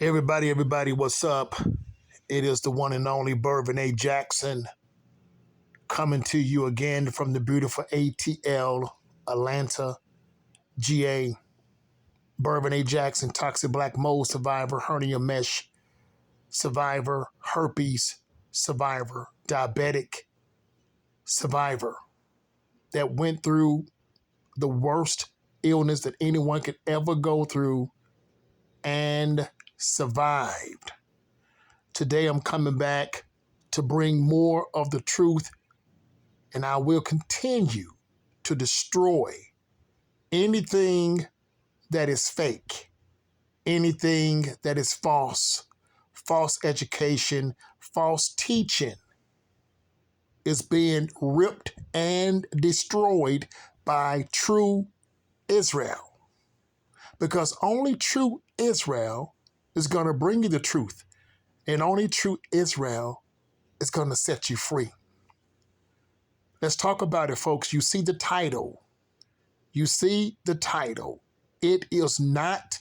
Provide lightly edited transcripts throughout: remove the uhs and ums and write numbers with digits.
Everybody, what's up? It is the one and only Bervin A. Jackson coming to you again from the beautiful ATL, Atlanta, GA. Bervin A. Jackson, toxic black mold survivor, hernia mesh survivor, herpes survivor, diabetic survivor that went through the worst illness that anyone could ever go through and survived. Today I'm coming back to bring more of the truth, and I will continue to destroy anything that is fake, anything that is false education, false teaching is being ripped and destroyed by true Israel. Because only true Israel is going to bring you the truth. And only true Israel is going to set you free. Let's talk about it, folks. You see the title. It is not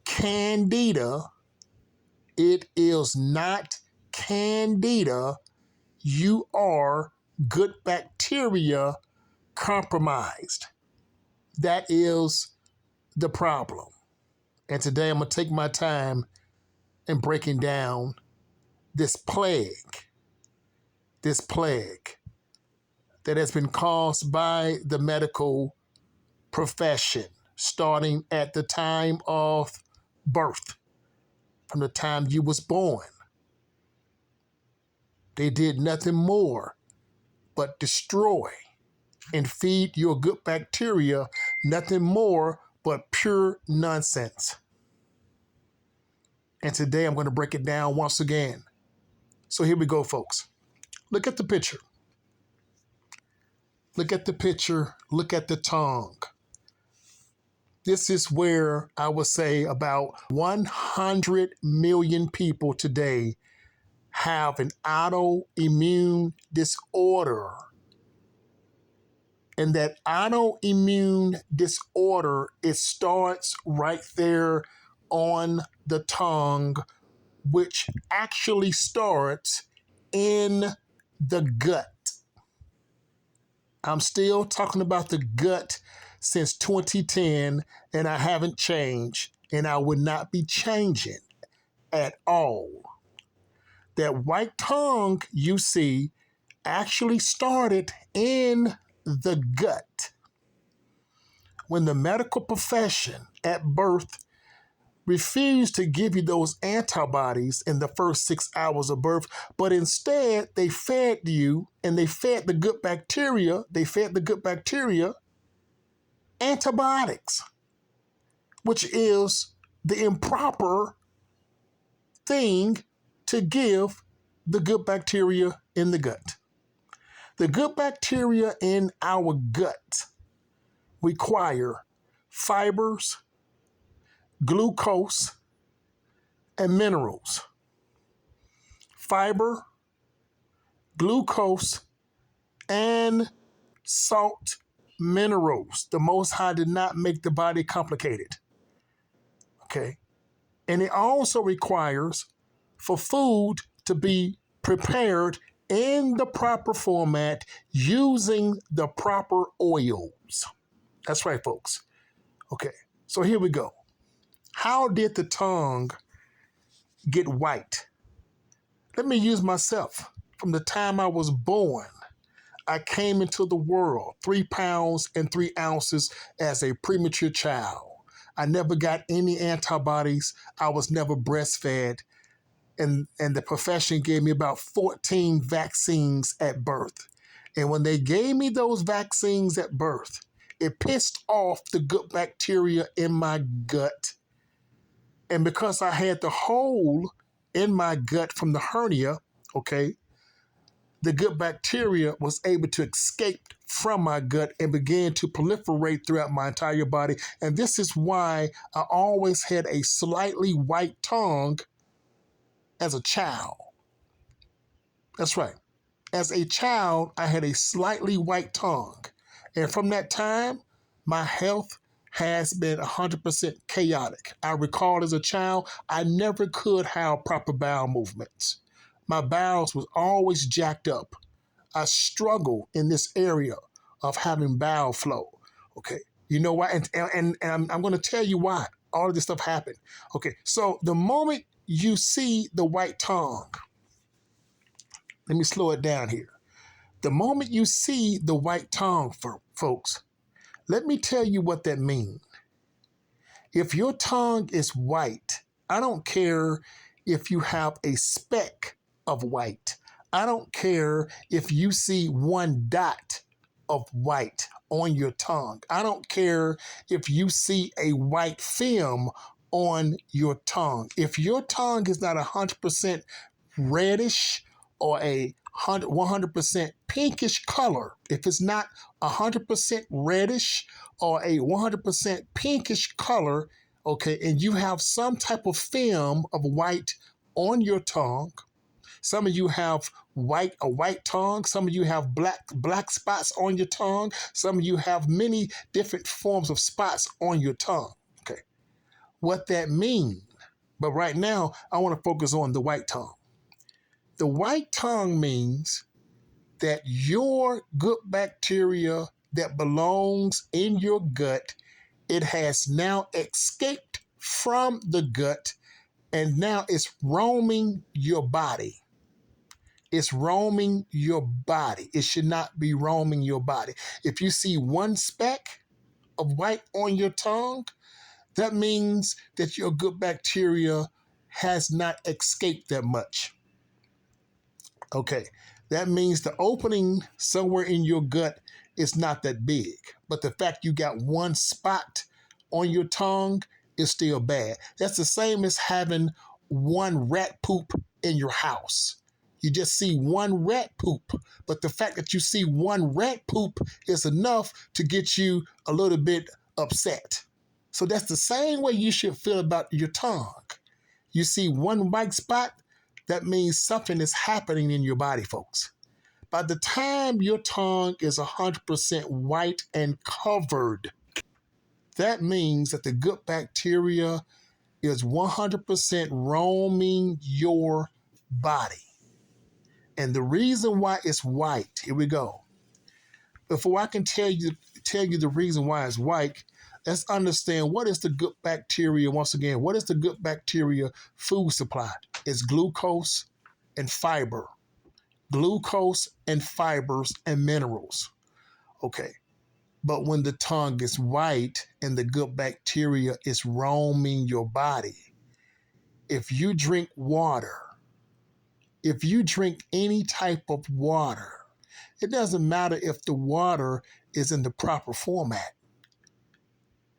Candida. It is not Candida. You are good bacteria compromised. That is the problem. And today I'm going to take my time in breaking down this plague that has been caused by the medical profession, starting at the time of birth, from the time you was born. They did nothing more but destroy and feed your good bacteria nothing more but pure nonsense. And today I'm going to break it down once again. So here we go, folks. Look at the picture. Look at the picture. Look at the tongue. This is where I would say about 100 million people today have an autoimmune disorder. And that autoimmune disorder, it starts right there on the tongue, which actually starts in the gut. I'm still talking about the gut since 2010, and I haven't changed, and I would not be changing at all. That white tongue you see actually started in the gut. When the medical profession at birth refused to give you those antibodies in the first 6 hours of birth, but instead they fed you and they fed the good bacteria, antibiotics, which is the improper thing to give the good bacteria in the gut. The good bacteria in our gut require fibers, glucose, and minerals. Fiber, glucose, and salt minerals. The Most High did not make the body complicated. Okay? And it also requires for food to be prepared in the proper format using the proper oils. That's right, folks. Okay, so here we go. How did the tongue get white? Let me use myself. From the time I was born, I came into the world 3 pounds and 3 ounces as a premature child. I never got any antibodies. I was never breastfed. And the profession gave me about 14 vaccines at birth. And when they gave me those vaccines at birth, it pissed off the good bacteria in my gut. And because I had the hole in my gut from the hernia, okay, the good bacteria was able to escape from my gut and began to proliferate throughout my entire body. And this is why I always had a slightly white tongue as a child. That's right. As a child, I had a slightly white tongue. And from that time, my health has been 100% chaotic. I recall as a child, I never could have proper bowel movements. My bowels was always jacked up. I struggle in this area of having bowel flow. Okay, you know why? And I'm going to tell you why all of this stuff happened. Okay, so the moment you see the white tongue, let me slow it down here. The moment you see the white tongue, folks, let me tell you what that means. If your tongue is white, I don't care if you have a speck of white. I don't care if you see one dot of white on your tongue. I don't care if you see a white film on your tongue. If your tongue is not 100% reddish or a 100% pinkish color, if it's not 100% reddish or a 100% pinkish color, okay, and you have some type of film of white on your tongue, some of you have a white tongue, some of you have black spots on your tongue, some of you have many different forms of spots on your tongue, okay, what that means. But right now, I want to focus on the white tongue. The white tongue means that your good bacteria that belongs in your gut, it has now escaped from the gut and now it's roaming your body. It's roaming your body. It should not be roaming your body. If you see one speck of white on your tongue, that means that your good bacteria has not escaped that much. Okay, that means the opening somewhere in your gut is not that big. But the fact you got one spot on your tongue is still bad. That's the same as having one rat poop in your house. You just see one rat poop, but the fact that you see one rat poop is enough to get you a little bit upset. So that's the same way you should feel about your tongue. You see one white spot, that means something is happening in your body, folks. By the time your tongue is 100% white and covered, that means that the good bacteria is 100% roaming your body. And the reason why it's white, here we go. Before I can tell you the reason why it's white, let's understand what is the good bacteria. Once again, what is the good bacteria food supply? It's glucose and fiber. Glucose and fibers and minerals. Okay. But when the tongue is white and the good bacteria is roaming your body, if you drink water, if you drink any type of water, it doesn't matter if the water is in the proper format.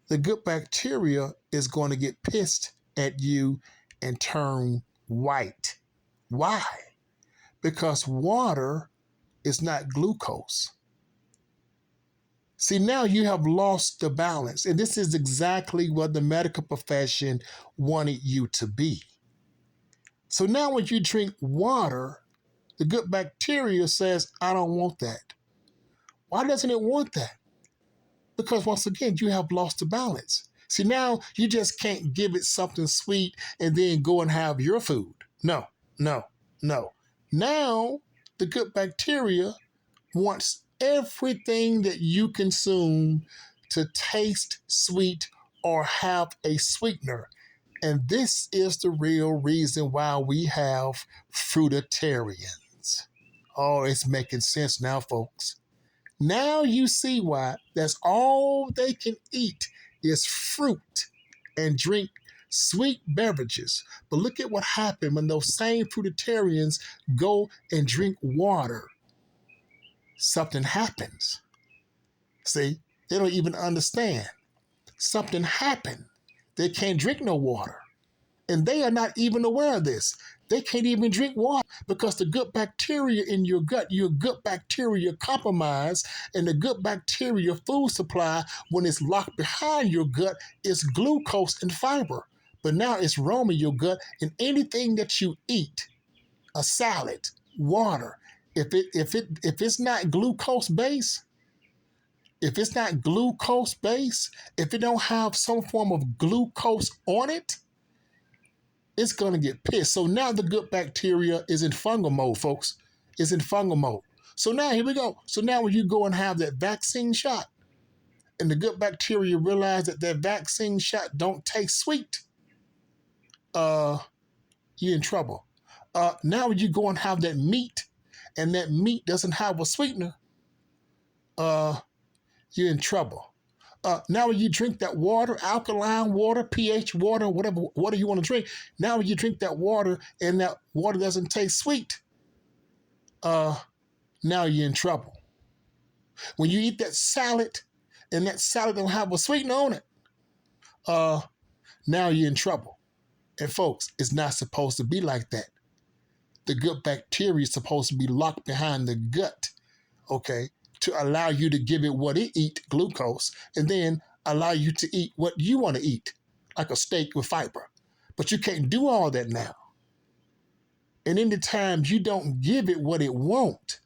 The good bacteria is going to get pissed at you and turn white. Why? Because water is not glucose. See, now you have lost the balance. And this is exactly what the medical profession wanted you to be. So now when you drink water, the good bacteria says, I don't want that. Why doesn't it want that? Because once again, you have lost the balance. See, now you just can't give it something sweet and then go and have your food. No. Now, the good bacteria wants everything that you consume to taste sweet or have a sweetener. And this is the real reason why we have fruitarians. Oh, it's making sense now, folks. Now you see why that's all they can eat is fruit and drink sweet beverages. But look at what happened when those same fruitarians go and drink water. Something happens. See, they don't even understand. Something happened. They can't drink no water. And they are not even aware of this. They can't even drink water because the good bacteria in your good bacteria compromised, and the good bacteria food supply, when it's locked behind your gut, is glucose and fiber. But now it's roaming your gut, and anything that you eat, a salad, water, if it's not glucose based, if it's not glucose based, if it don't have some form of glucose on it, it's going to get pissed. So now the good bacteria is in fungal mode, folks. It's in fungal mode. So now here we go. So now when you go and have that vaccine shot and the good bacteria realize that that vaccine shot don't taste sweet, you're in trouble. Now when you go and have that meat and that meat doesn't have a sweetener, you're in trouble. Now when you drink that water, alkaline water, pH water, whatever water you want to drink, now when you drink that water and that water doesn't taste sweet, now you're in trouble. When you eat that salad and that salad don't have a sweetener on it, now you're in trouble. And folks, it's not supposed to be like that. The good bacteria is supposed to be locked behind the gut, okay, to allow you to give it what it eat, glucose, and then allow you to eat what you want to eat, like a steak with fiber. But you can't do all that now. And in the times you don't give it what it want,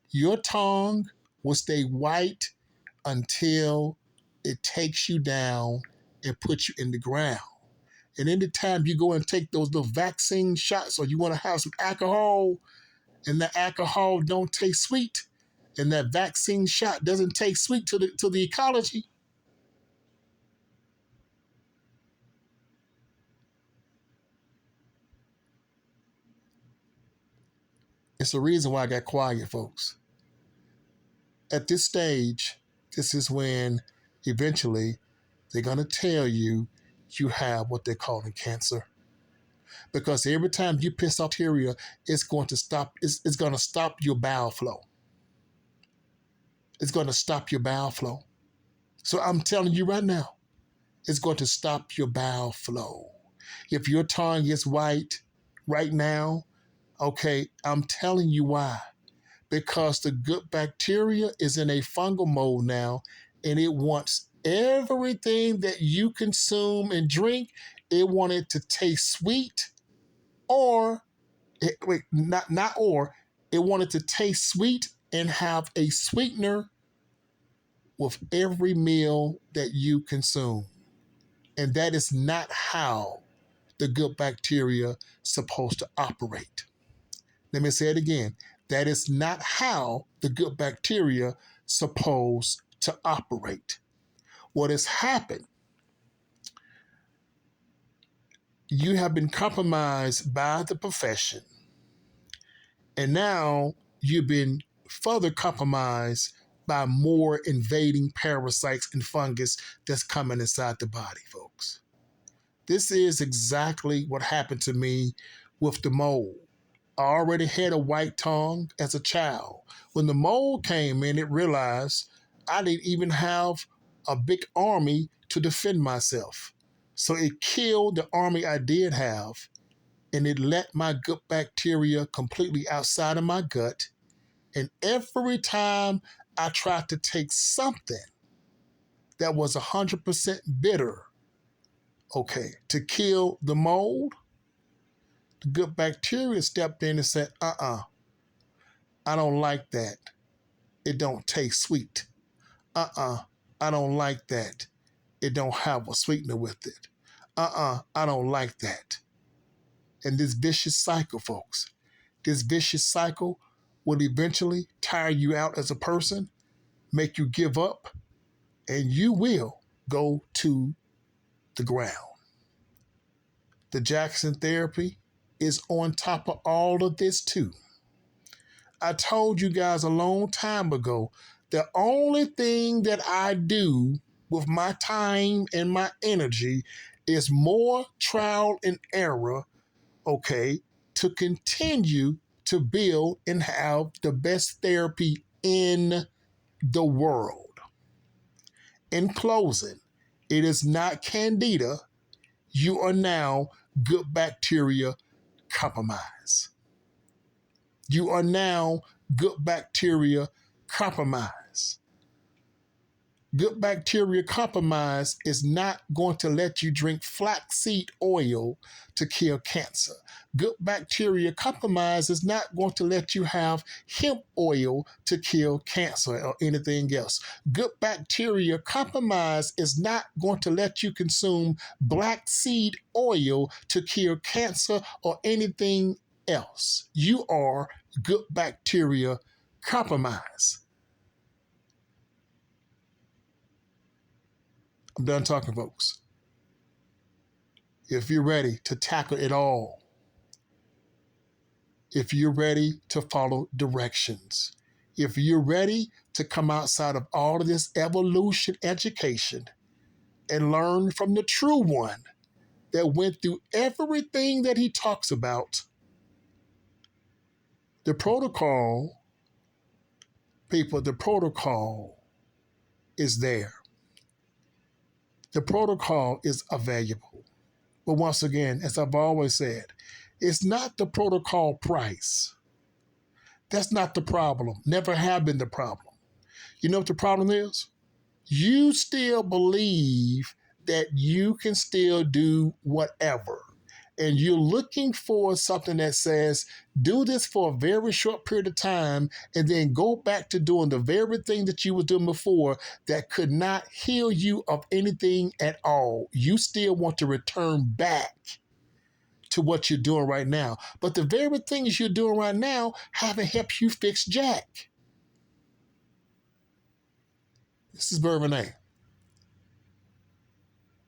your tongue will stay white until it takes you down and puts you in the ground. And any time you go and take those little vaccine shots or you want to have some alcohol and the alcohol don't taste sweet and that vaccine shot doesn't taste sweet to the ecology, it's the reason why I got quiet, folks. At this stage, this is when eventually they're going to tell you you have what they're calling cancer. Because every time you piss off bacteria, it's going to stop your bowel flow. It's going to stop your bowel flow. So I'm telling you right now, it's going to stop your bowel flow. If your tongue is white right now, okay, I'm telling you why. Because the good bacteria is in a fungal mode now, and it wants everything that you consume and drink, it wants it to taste sweet, it wanted to taste sweet and have a sweetener with every meal that you consume. And that is not how the good bacteria is supposed to operate. Let me say it again. That is not how the good bacteria is supposed to operate. What has happened, you have been compromised by the profession, and now you've been further compromised by more invading parasites and fungus that's coming inside the body, folks. This is exactly what happened to me with the mold. I already had a white tongue as a child. When the mold came in, it realized I didn't even have a big army to defend myself. So it killed the army I did have, and it let my gut bacteria completely outside of my gut. And every time I tried to take something that was 100% bitter, okay, to kill the mold, the good bacteria stepped in and said, I don't like that. It don't taste sweet. I don't like that. It don't have a sweetener with it. I don't like that. And this vicious cycle, folks, this vicious cycle will eventually tire you out as a person, make you give up, and you will go to the ground. The Jackson therapy is on top of all of this too. I told you guys a long time ago, the only thing that I do with my time and my energy is more trial and error, okay, to continue to build and have the best therapy in the world. In closing, it is not Candida. You are now good bacteria compromise. You are now good bacteria compromise. Good bacteria compromise is not going to let you drink flaxseed oil to kill cancer. Good bacteria compromise is not going to let you have hemp oil to kill cancer or anything else. Good bacteria compromise is not going to let you consume black seed oil to kill cancer or anything else. You are good bacteria compromise. I'm done talking, folks. If you're ready to tackle it all, if you're ready to follow directions, if you're ready to come outside of all of this evolution education and learn from the true one that went through everything that he talks about, the protocol, people, the protocol is there. The protocol is available. But once again, as I've always said, it's not the protocol price. That's not the problem. Never have been the problem. You know what the problem is? You still believe that you can still do whatever. And you're looking for something that says, do this for a very short period of time and then go back to doing the very thing that you were doing before that could not heal you of anything at all. You still want to return back to what you're doing right now. But the very things you're doing right now haven't helped you fix jack. This is Bervin.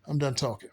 I'm done talking.